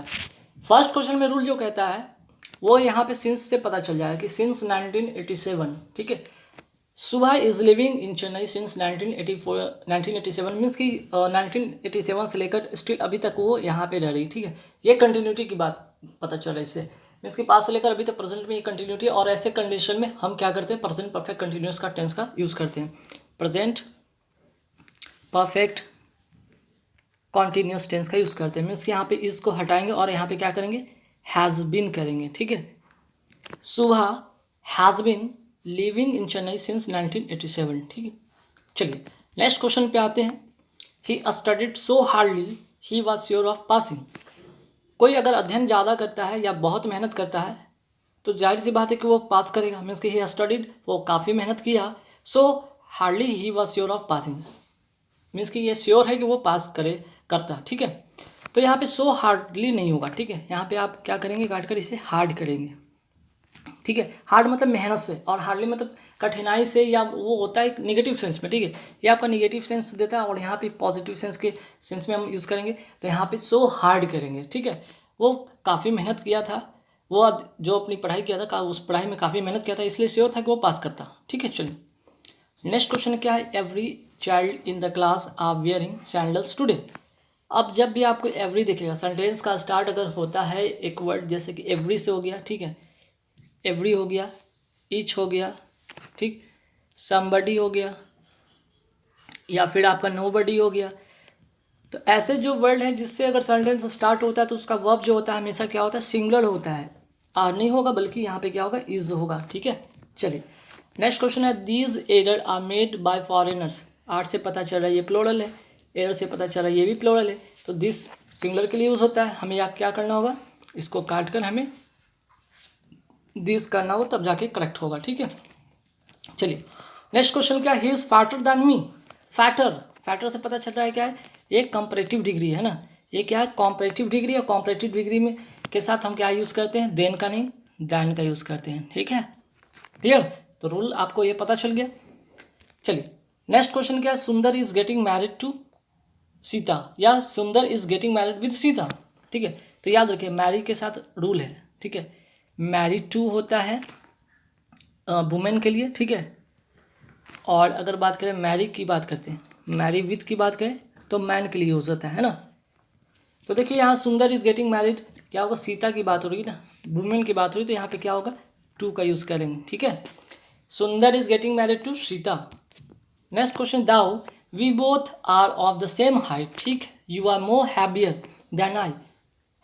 First question में rule जो कहता है वो यहाँ पे सिंस से पता चल जाएगा कि सिंस 1987, ठीक है। Subha is living in Chennai since 1987 means कि 1987 से लेकर स्टिल अभी तक वो यहाँ पे रह रही, ठीक है। ये कंटिन्यूटी की बात पता चल रहा है इससे, मीन्स कि पास से लेकर अभी तक प्रेजेंट में ये कंटिन्यूटी है। और ऐसे कंडीशन में हम क्या करते हैं, प्रेजेंट परफेक्ट कंटिन्यूस का टेंस का यूज़ करते हैं। प्रेजेंट परफेक्ट कॉन्टीन्यूस टेंस का यूज़ करते हैं, मीन्स कि यहाँ पे इसको हटाएंगे और यहाँ पे क्या करेंगे, हैज़ बीन करेंगे, ठीक है। Subha has been living in Chennai since 1987, ठीक है। चलिए नेक्स्ट क्वेश्चन पे आते हैं। He studied so hardly he was sure of passing. कोई अगर अध्ययन ज़्यादा करता है या बहुत मेहनत करता है तो जाहिर सी बात है कि वो पास करेगा, मीन्स कि ही स्टडीड, वो काफ़ी मेहनत किया, सो hardly he was sure of passing, means कि ये श्योर है कि वो पास करता, ठीक है। तो यहाँ पे सो हार्डली नहीं होगा, ठीक है। यहाँ पे आप क्या करेंगे, काट कर इसे हार्ड करेंगे, ठीक है। हार्ड मतलब मेहनत से, और हार्डली मतलब कठिनाई से, या वो होता है निगेटिव सेंस में, ठीक है। ये आपका निगेटिव सेंस देता है और यहाँ पे पॉजिटिव सेंस के सेंस में हम यूज़ करेंगे। तो यहाँ पे सो हार्ड करेंगे, ठीक है। वो काफ़ी मेहनत किया था, वो जो अपनी पढ़ाई किया था उस पढ़ाई में काफ़ी मेहनत किया था, इसलिए श्योर था कि वो पास करता, ठीक है। चलिए नेक्स्ट क्वेश्चन क्या है, every child in the class are wearing sandals today. अब जब भी आपको एवरी दिखेगा, सेंटेंस का स्टार्ट अगर होता है एक वर्ड जैसे कि एवरी से हो गया, ठीक है, एवरी हो गया, ईच हो गया, ठीक, समबडी हो गया, या फिर आपका नोबडी हो गया। तो ऐसे जो वर्ड हैं जिससे अगर सेंटेंस स्टार्ट होता है तो उसका वर्ब जो होता है हमेशा क्या होता है, सिंगुलर होता है। आर नहीं होगा बल्कि यहाँ पे क्या होगा, इज होगा, ठीक है। चलिए नेक्स्ट क्वेश्चन है, these error are made by foreigners. Are से पता चल रहा है ये प्लोरल है, एरर से पता चल रहा है ये भी प्लोरल है, तो दिस सिंगुलर के लिए यूज़ होता है। हमें क्या करना होगा, इसको काट कर हमें दिस करना होगा, तब जाके करेक्ट होगा, ठीक है। चलिए नेक्स्ट क्वेश्चन क्या, he is fatter than me. Fatter, fatter से पता चल रहा है क्या है, एक कंपैरेटिव डिग्री है ना, ये क्या है, कॉम्परेटिव डिग्री। और कॉम्परेटिव डिग्री में के साथ हम क्या यूज़ करते हैं, देन का नहीं दैन का यूज़ करते हैं, ठीक है, क्लियर। तो रूल आपको ये पता चल गया। चलिए नेक्स्ट क्वेश्चन क्या है, Sundar is getting married to Sita, या Sundar is getting married with Sita, ठीक है। तो याद रखिए मैरी के साथ रूल है, ठीक है। मैरिड टू होता है वुमेन के लिए, ठीक है। और अगर बात करें मैरी की बात करते हैं, मैरी विद की बात करें तो मैन के लिए यूज होता है ना। तो देखिए यहाँ सुंदर इज गेटिंग मैरिड क्या होगा, सीता की बात हो रही ना, वुमेन की बात हो रही, तो यहाँ पे क्या होगा, टू का यूज़ करेंगे, ठीक है। Sundar is getting married to Sita. Next question, though we both are of the same height, ठीक, you are more heavier than I.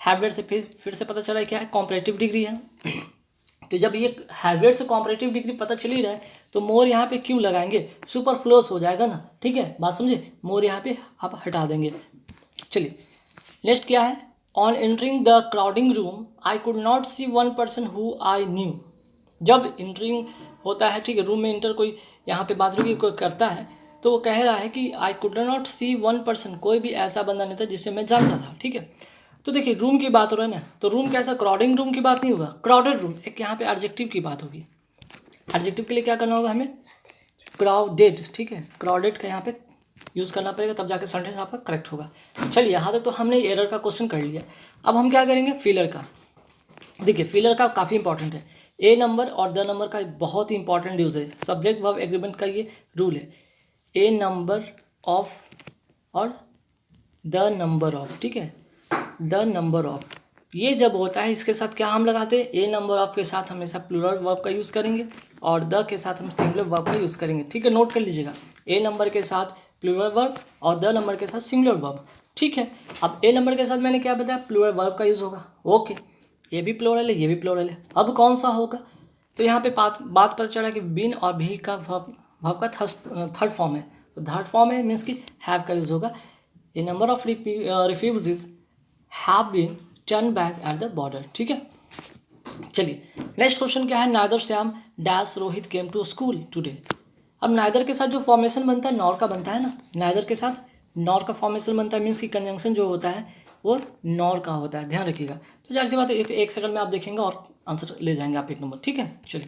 Heavier से फिर से पता चला क्या है, कॉम्परेटिव डिग्री है। तो जब ये हैबियर से कॉम्परेटिव डिग्री पता चल ही रहा है तो मोर यहाँ पे क्यों लगाएंगे, सुपरफ्लुअस हो जाएगा ना, ठीक है, बात समझे, मोर यहाँ पे आप हटा देंगे। चलिए नेक्स्ट क्या है, on entering the crowding room I could not see one person who I knew. जब एंटरिंग होता है, ठीक है, रूम में इंटर कोई यहाँ पे बात होगी कोई करता है, तो वो कह रहा है कि I could not see one person, कोई भी ऐसा बंदा नहीं था जिसे मैं जानता था, ठीक है। तो देखिए रूम की बात हो रहा है ना, तो रूम कैसा, क्राउडिंग रूम की बात नहीं होगा, क्राउडेड रूम, एक यहाँ पे एडजेक्टिव की बात होगी। एडजेक्टिव के लिए क्या करना होगा हमें, क्राउडेड, ठीक है, क्राउडेड का यहाँ पे यूज़ करना पड़ेगा, तब जाकर सेंटेंस आपका करेक्ट होगा। चलिए यहाँ तक तो हमने एरर का क्वेश्चन कर लिया। अब हम क्या करेंगे, फिलर का। देखिए फिलर का काफ़ी इंपॉर्टेंट है, ए नंबर और द नंबर का एक बहुत ही इंपॉर्टेंट यूज़ है, सब्जेक्ट वर्ब एग्रीमेंट का ये रूल है, ए नंबर ऑफ और द नंबर ऑफ, ठीक है, द नंबर ऑफ। ये जब होता है इसके साथ क्या हम लगाते हैं, ए नंबर ऑफ के साथ हमेशा प्लूरल वर्ब का यूज़ करेंगे और द के साथ हम सिंगुलर वर्ब का यूज़ करेंगे, ठीक है, नोट कर लीजिएगा, ए नंबर के साथ प्लूरल वर्ब और द नंबर के साथ सिंगुलर वर्ब, ठीक है। अब ए नंबर के साथ मैंने क्या बताया, प्लूरल वर्ब का यूज़ होगा, ओके, ये भी प्लूरल है ये भी प्लूरल है। अब कौन सा होगा, तो यहाँ पे बात पता चला कि बीन और भी का वर्ब का थर्ड फॉर्म है, तो थर्ड फॉर्म है मीन्स कि हैव का यूज़ होगा। A number of refugees have been turn back at the border, ठीक है। चलिए नेक्स्ट क्वेश्चन क्या है, neither Shyam dash Rohit came to school today. अब नाइदर के साथ जो फॉर्मेशन बनता है नॉर का बनता है ना, नाइदर के साथ नॉर का फॉर्मेशन बनता है, मीन्स की कंजंक्शन जो होता है वो नॉर का होता है, ध्यान रखिएगा। तो जाहिर सी बात है एक सेकंड में आप देखेंगे और आंसर ले जाएंगे आप एक नंबर, ठीक है। चलिए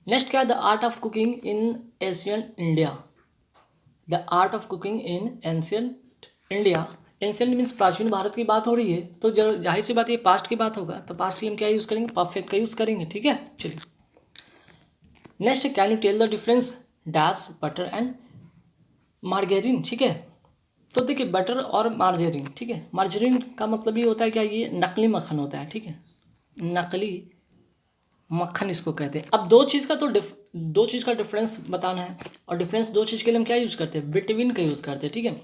नेक्स्ट क्या है, the art of cooking in Asian India. The art of cooking in ancient India ancient means प्राचीन भारत की बात हो रही है, तो जाहिर सी बात ये पास्ट की बात होगा, तो पास्ट के लिए हम क्या यूज़ करेंगे, परफेक्ट का यूज़ करेंगे। ठीक है, चलिए next, can you tell the difference dash butter and margarine. ठीक है, तो देखिए बटर और मार्जरीन, ठीक है, मार्जरीन का मतलब ये होता है क्या, ये नकली मक्खन होता है। ठीक है, नकली मक्खन इसको कहते हैं। अब दो चीज़ का डिफरेंस बताना है, और डिफरेंस दो चीज़ के लिए हम क्या यूज़ करते हैं, बिटवीन का यूज़ करते हैं। ठीक है,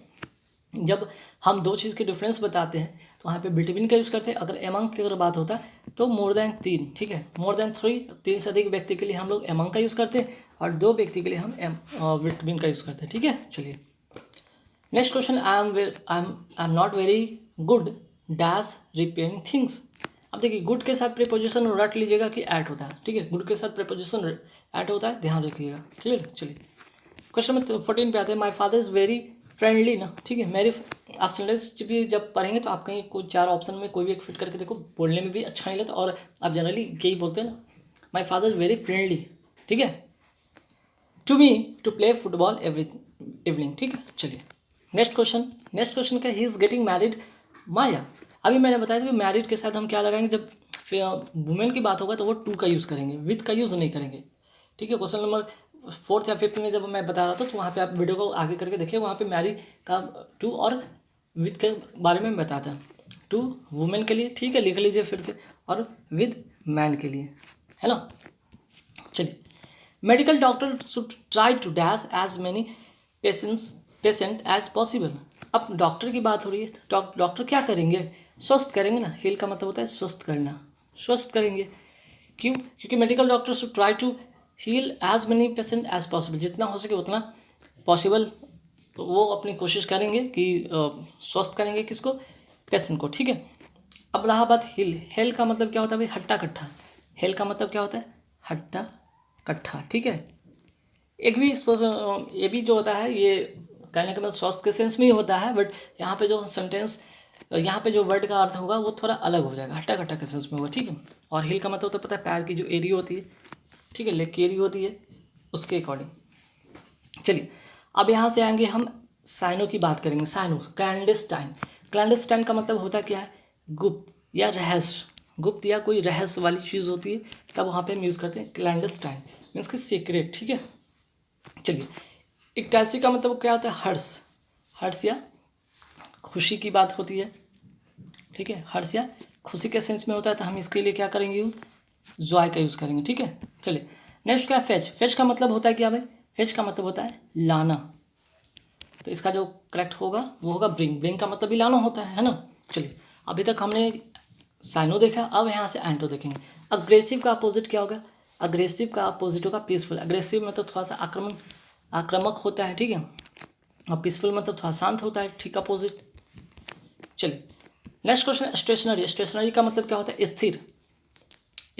जब हम दो चीज़ के डिफरेंस बताते हैं तो वहाँ पे बिटवीन का यूज़ करते हैं। अगर एमंग की अगर बात होता है तो मोर देन 3, ठीक है, मोर देन 3, 3 से अधिक व्यक्ति के लिए हम लोग एमंग का यूज़ करते हैं, और 2 व्यक्ति के लिए हम बिटवीन का यूज़ करते हैं। ठीक है, चलिए next question, I am not very good dash repairing things. अब देखिए गुड के साथ प्रीपोजिशन रट लीजिएगा कि ऐट होता है। ठीक है, गुड के साथ प्रीपोजिशन ऐट होता है, ध्यान रखिएगा। ठीक है, चलिए क्वेश्चन नंबर 14 पे आते हैं, माई फादर इज़ वेरी फ्रेंडली ना। ठीक है, मेरे आप सेंटेंस भी जब पढ़ेंगे तो आप कहीं कोई 4 ऑप्शन में कोई भी एक फिट करके देखो, बोलने में भी अच्छा नहीं लगता, और आप जनरली यही बोलते हैं ना, my father is very friendly. ठीक है, to me to play football every evening. ठीक है, चलिए नेक्स्ट क्वेश्चन का, he is getting married Maya. अभी मैंने बताया था कि मैरिड के साथ हम क्या लगाएंगे, जब वुमेन की बात होगा तो वो टू का यूज़ करेंगे, विथ का यूज़ नहीं करेंगे। ठीक है, क्वेश्चन नंबर 4th या 5th में जब मैं बता रहा था तो वहाँ पे आप वीडियो को आगे करके देखिए, वहाँ पे मैरी का टू और विथ के बारे में बताता है। टू वुमेन के लिए, ठीक है, लिख लीजिए फिर से, और विद मैन के लिए, है ना। चलिए, medical doctor should try to dash as many patient as possible. अब डॉक्टर की बात हो रही है, डॉक्टर क्या करेंगे, स्वस्थ करेंगे ना, हील का मतलब होता है स्वस्थ करना, स्वस्थ करेंगे। क्यों, क्योंकि medical doctor should try to heal as many patient as possible, जितना हो सके उतना पॉसिबल वो अपनी कोशिश करेंगे कि स्वस्थ करेंगे किसको, पेशेंट को। ठीक है, अब रहा बात हेल का मतलब क्या होता है भाई, हट्टा कट्ठा। हेल का मतलब क्या होता है, हट्टा कट्ठा। ठीक है, एक भी ये भी जो होता है, ये कहने का मतलब स्वास्थ्य के सेंस में ही होता है, बट यहाँ पे जो सेंटेंस, यहाँ पे जो वर्ड का अर्थ होगा वो थोड़ा अलग हो जाएगा, हट्टा कट्टा के सेंस में होगा। ठीक है, और हिल का मतलब तो पता है पैर की जो एरी होती है, ठीक है, लेग की एरी होती है, उसके अकॉर्डिंग। चलिए अब यहाँ से आएंगे हम साइनो की बात करेंगे। Cyano, clandestine. क्लैंडस्टाइन का मतलब होता क्या है, गुप्त या रहस्य, गुप्त या कोई रहस्य वाली चीज़ होती है, तब वहाँ पे हम यूज़ करते हैं क्लैंडस्टाइन, मीन्स कि सीक्रेट। ठीक है, चलिए इक्टासी का मतलब क्या होता है, हर्ष, हर्ष या खुशी की बात होती है। ठीक है, हर्ष या खुशी के सेंस में होता है, तो हम इसके लिए क्या करेंगे यूज़, जॉय का यूज़ करेंगे। ठीक है, चलिए नेक्स्ट क्या, फेच। फेच का मतलब होता है क्या भाई, फेच का मतलब होता है लाना, तो इसका जो करेक्ट होगा वो होगा ब्रिंग। ब्रिंग का मतलब भी लाना होता है ना। चलिए अभी तक हमने साइनो देखा, अब यहाँ से एंटो देखेंगे। अग्रेसिव का अपोजिट क्या होगा, अग्रेसिव का अपोजिट होगा पीसफुल। अग्रेसिव मतलब थोड़ा सा आक्रामक होता है, ठीक है, और पीसफुल मतलब थोड़ा शांत होता है, ठीक अपोजिट। चलिए नेक्स्ट क्वेश्चन, स्टेशनरी। स्टेशनरी का मतलब क्या होता है, स्थिर,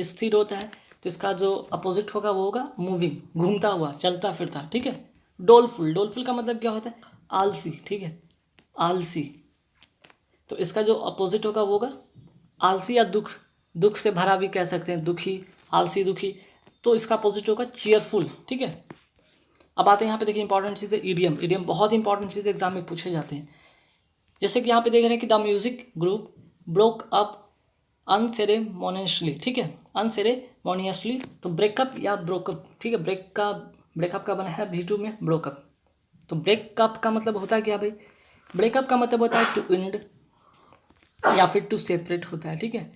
स्थिर होता है, तो इसका जो अपोजिट होगा वो होगा मूविंग, घूमता हुआ, चलता फिरता। ठीक है, डोलफुल। डोलफुल का मतलब क्या होता है, आलसी। ठीक है, आलसी, तो इसका जो अपोजिट होगा वो होगा आलसी या दुख, दुख से भरा भी कह सकते हैं, दुखी, आलसी, दुखी, तो इसका अपोजिट होगा चीयरफुल। ठीक है, अब आते हैं यहाँ पे देखिए इंपॉर्टेंट चीज़ है ईडियम। ईडियम बहुत इंपॉर्टेंट चीज़ एग्जाम में पूछे जाते हैं। जैसे कि यहाँ पे देख रहे हैं कि the music group broke up unceremoniously. ठीक है, अनसेरेमोनियसली, तो ब्रेकअप या ब्रोकअप। ठीक है, ब्रेकअप का बना है V2 में ब्रोकअप, तो ब्रेकअप का मतलब होता है क्या भाई, ब्रेकअप का मतलब होता है टू एंड या फिर टू सेपरेट होता है। ठीक है,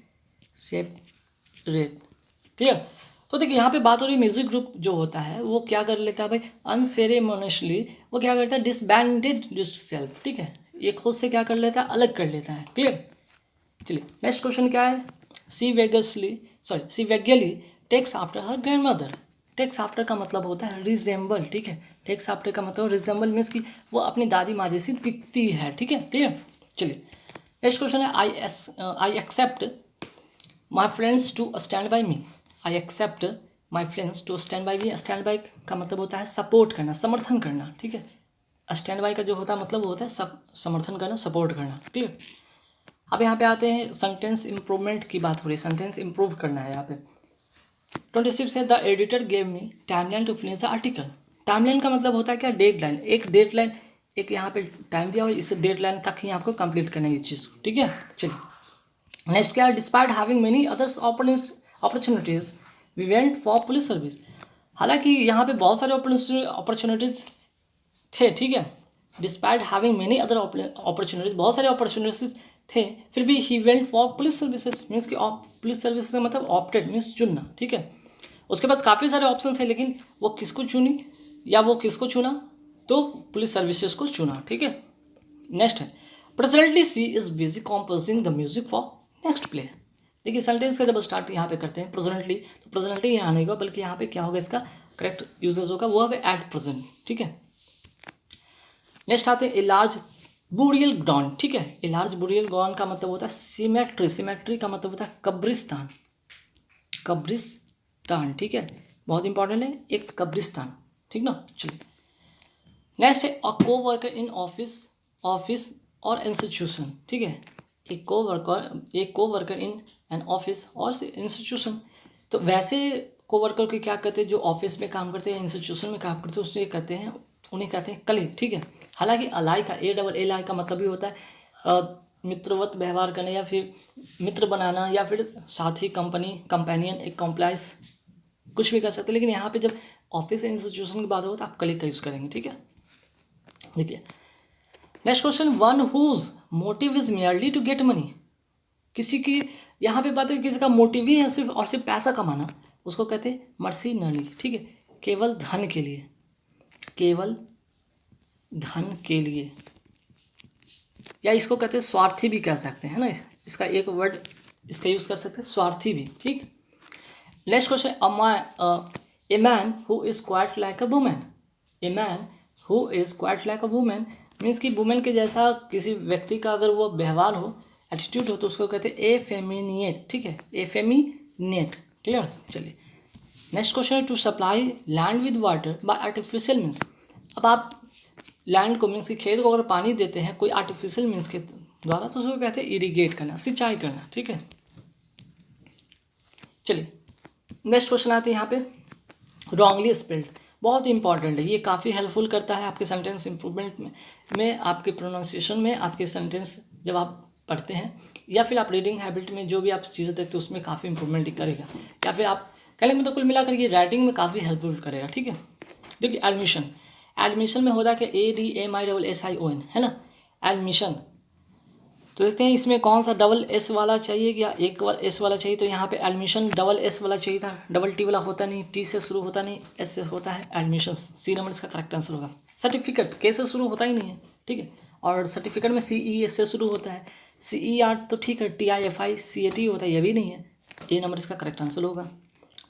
सेपरेट। ठीक है, तो देखिए यहाँ पे बात हो रही है म्यूजिक ग्रुप जो होता है वो क्या कर लेता है भाई, अनसेरेमोनियसली वो क्या करता है, डिसबैंडेड सेल्फ। ठीक है, ये खुद से क्या कर लेता है, अलग कर लेता है। क्लियर, चलिए नेक्स्ट क्वेश्चन क्या है, she vaguely takes after her grandmother. Takes after का मतलब होता है रिजेंबल। ठीक है, टेक्स आफ्टर का मतलब रिजेंबल मीन्स कि वो अपनी दादी माँ जैसी दिखती है। ठीक है, क्लियर। चलिए नेक्स्ट क्वेश्चन है, I accept my friends to stand by me. I accept my friends to stand by me. Stand by का मतलब होता है सपोर्ट करना, समर्थन करना। ठीक है, स्टैंड बाई का जो होता है मतलब वो होता है समर्थन करना, सपोर्ट करना। क्लियर, अब यहाँ पे आते हैं सेंटेंस इम्प्रूवमेंट की बात हो रही है, सेंटेंस इम्प्रूव करना है यहाँ पे। 26 है, the editor gave me timeline to finish the article. Timeline का मतलब होता है क्या, डेडलाइन, एक डेडलाइन एक यहाँ पे टाइम दिया हुआ है, इस डेडलाइन तक ही आपको कंप्लीट करना है ये चीज़, ठीक है। चलिए नेक्स्ट क्या है, despite having many others opportunities we went for police service. हालांकि यहाँ पे बहुत सारे अपॉर्चुनिटीज़ थे, ठीक है। Despite having many other opportunities, बहुत सारे अपॉर्चुनिटीज थे, फिर भी he went for police services, means कि पुलिस सर्विसेज का मतलब ऑप्टेड मीन्स चुनना, ठीक है। उसके पास काफ़ी सारे ऑप्शन थे, लेकिन वो किसको चुनी या वो किसको चुना, तो पुलिस सर्विसेज को चुना, ठीक है। नेक्स्ट है, presently she is busy composing the music for next play. देखिए सेंटेंस का जब स्टार्ट यहाँ पे करते हैं प्रेजेंटली, तो प्रेजेंटली यहाँ नहीं होगा, बल्कि यहाँ पे क्या होगा, इसका करेक्ट यूजेज होगा, वो होगा एट प्रेजेंट, ठीक है। नेक्स्ट आते हैं ए लार्ज बुरियल ग्राउंड, ठीक है। ए लार्ज बुरियल ग्राउंड का मतलब होता है सीमेट्री, सीमेट्री का मतलब होता है कब्रिस्तान, कब्रिस्तान, ठीक है, बहुत इंपॉर्टेंट है, एक कब्रिस्तान, ठीक ना। चलिए नेक्स्ट है अ को वर्कर इन ऑफिस, ऑफिस और इंस्टीट्यूशन, ठीक है। एक को वर्कर इन एन ऑफिस और इंस्टीट्यूशन, तो वैसे को वर्कर के क्या कहते हैं, जो ऑफिस में काम करते हैं, इंस्टीट्यूशन में काम करते हैं, उससे कहते हैं, उन्हें कहते हैं कलीग, ठीक है। हालांकि अलाई का ALLI का मतलब भी होता है मित्रवत व्यवहार करना, या फिर मित्र बनाना, या फिर साथी, कंपेनियन, एक कॉम्प्लाइस, कुछ भी कर सकते हैं, लेकिन यहाँ पे जब ऑफिस इंस्टीट्यूशन की बात हो तो आप कलीग का यूज़ करेंगे, ठीक है। देखिए next question, one whose motive is merely to get money. किसी की यहाँ पे बात है, किसी का मोटिव ही है सिर्फ पैसा कमाना, उसको कहते हैं मर्सिनरी, ठीक है, केवल धन के लिए, केवल धन के लिए, या इसको कहते हैं स्वार्थी भी कह सकते हैं ना, इसका एक वर्ड इसका यूज़ कर सकते हैं, स्वार्थी भी, ठीक। Next question, a man who is quite like a women, a man who is quite like a women means कि वुमेन के जैसा किसी व्यक्ति का अगर वो व्यवहार हो, एटीट्यूड हो, तो उसको कहते हैं एफेमिनिएट, ठीक है, एफेमिनेट, क्लियर। चलिए नेक्स्ट क्वेश्चन है, to supply land with water by artificial means. अब आप लैंड को मीन्स कि खेत को अगर पानी देते हैं कोई आर्टिफिशियल मीन्स के द्वारा, तो उसको कहते हैं इरीगेट करना, सिंचाई करना, ठीक है। चलिए नेक्स्ट क्वेश्चन आते हैं यहाँ पे, रॉन्गली स्पेल्ड, बहुत इंपॉर्टेंट है, ये काफ़ी हेल्पफुल करता है आपके सेंटेंस इंप्रूवमेंट में आपके प्रोनाउंसिएशन में, आपके सेंटेंस जब आप पढ़ते हैं, या फिर आप रीडिंग हैबिट में जो भी आप चीज़ें देखते हैं उसमें काफ़ी इंप्रूवमेंट करेगा, या फिर आप कहने में तो कुल मिलाकर ये राइटिंग में काफ़ी हेल्पफुल करेगा, ठीक है। देखिए एडमिशन, एडमिशन में होता है कि ADMISSION है ना, एडमिशन। तो देखते हैं इसमें कौन सा डबल एस वाला चाहिए या एक एस वाला चाहिए, तो यहाँ पे एडमिशन डबल एस वाला चाहिए था, डबल टी वाला होता नहीं, टी से शुरू होता नहीं, एस से होता है, एडमिशन, सी नंबर इसका करेक्ट आंसर होगा। सर्टिफिकेट के से शुरू होता ही नहीं है, ठीक है, और सर्टिफिकेट में CES से शुरू होता है, CER तो ठीक है, TIFI CAT होता है, ये भी नहीं है, ए नंबर इसका करेक्ट आंसर होगा।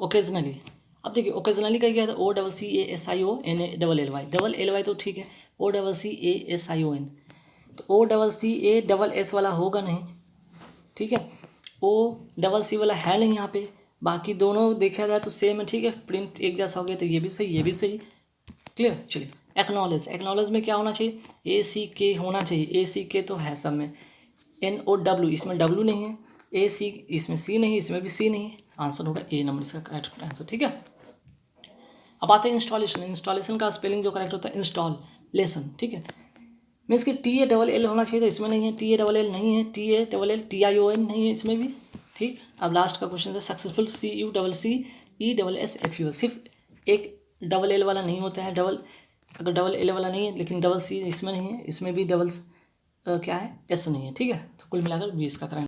ओकेजनली, अब देखिए ओकेजनली का क्या था, OCCASION डबल एल वाई तो ठीक है, OCCASION, तो OCCA वाला होगा नहीं, ठीक है, OCC वाला है नहीं यहाँ पे, बाकी दोनों देखा जाए तो सेम है, ठीक है, प्रिंट एक जैसा हो गया, तो ये भी सही, ये भी सही, क्लियर। चलिए एक्नॉलेज, एक्नॉलेज में क्या होना चाहिए, ACK होना चाहिए, ACK तो है सब में, NOW इसमें W नहीं है, AC इसमें C नहीं, इसमें भी C नहीं, आंसर होगा ए नंबर इसका करेक्ट आंसर, ठीक है। अब आते हैं इंस्टॉलेशन, इंस्टॉलेशन का स्पेलिंग जो करेक्ट होता है इंस्टॉलेशन, ठीक है, मीन्स कि TALL होना चाहिए था, इसमें नहीं है, TALL नहीं है, TALLTION नहीं है इसमें भी, ठीक। अब लास्ट का क्वेश्चन है सक्सेसफुल, CUCCESSFUL, सिर्फ एक डबल एल वाला नहीं होता है, अगर डबल एल वाला नहीं है, लेकिन डबल C इसमें नहीं है, इसमें भी डबल क्या है, S नहीं है, ठीक है। तो कुल मिलाकर 20 का करेंगे।